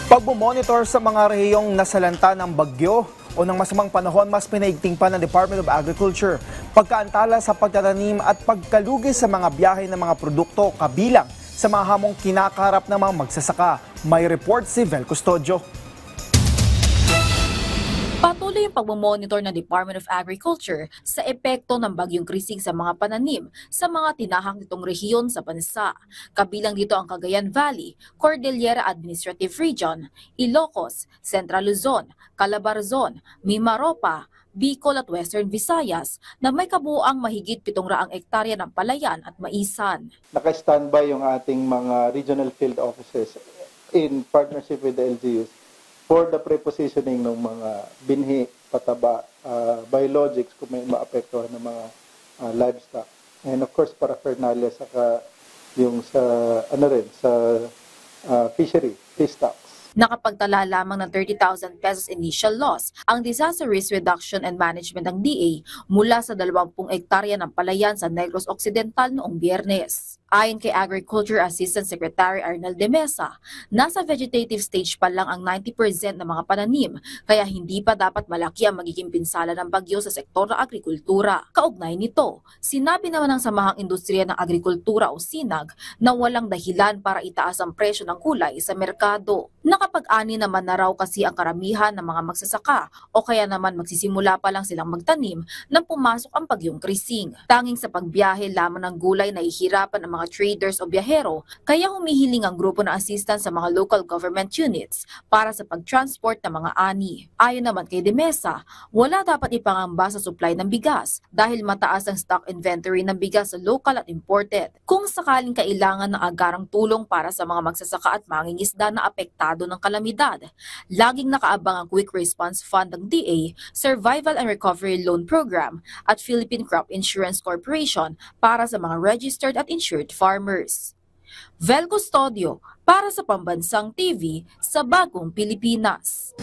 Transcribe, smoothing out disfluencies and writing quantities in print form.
Pagmomonitor sa mga rehiyong nasalanta ng bagyo o ng masamang panahon, mas pinaigting pa ng Department of Agriculture pagkaantala sa pagtatanim at pagkalugi sa mga biyahe ng mga produkto kabilang sa mga hamong kinakaharap ng mga magsasaka. May report si Vel Custodio. Patuloy ang pagmamonitor ng Department of Agriculture sa epekto ng bagyong Krising sa mga pananim sa mga tinahak nitong rehiyon sa bansa. Kabilang dito ang Cagayan Valley, Cordillera Administrative Region, Ilocos, Central Luzon, Calabarzon, Mimaropa, Bicol at Western Visayas na may kabuuang mahigit 700 hektarya ng palayan at maisan. Naka-standby yung ating mga regional field offices in partnership with the LGUs for the prepositioning ng mga binhi, pataba, biologics kung may maapektuhan ng mga livestock. And of course, paraphernalia saka yung sa fishery, fish stocks. Nakapagtala lamang ng 30,000 pesos initial loss ang Disaster Risk Reduction and Management ng DA mula sa 20 hektarya ng palayan sa Negros Occidental noong Biyernes. Ayon kay Agriculture Assistant Secretary Arnel de Mesa, nasa vegetative stage pa lang ang 90% ng mga pananim, kaya hindi pa dapat malaki ang magiging pinsala ng bagyo sa sektor ng agrikultura. Kaugnay nito, sinabi naman ng Samahang Industriya ng Agrikultura o SINAG na walang dahilan para itaas ang presyo ng gulay sa merkado. Nakapag-ani naman na raw kasi ang karamihan ng mga magsasaka o kaya naman magsisimula pa lang silang magtanim nang pumasok ang bagyong Krising. Tanging sa pagbiyahe lamang ng gulay na ihirapan ang mga traders o biyahero, kaya humihiling ang grupo ng assistance sa mga local government units para sa pag-transport ng mga ani. Ayon naman kay De Mesa, wala dapat ipangamba sa supply ng bigas dahil mataas ang stock inventory ng bigas sa local at imported. Kung sakaling kailangan ng agarang tulong para sa mga magsasaka at mangingisda na apektado ng kalamidad, laging nakaabang ang Quick Response Fund ng DA, Survival and Recovery Loan Program at Philippine Crop Insurance Corporation para sa mga registered at insured farmers. Vel Custodio para sa Pambansang TV sa Bagong Pilipinas.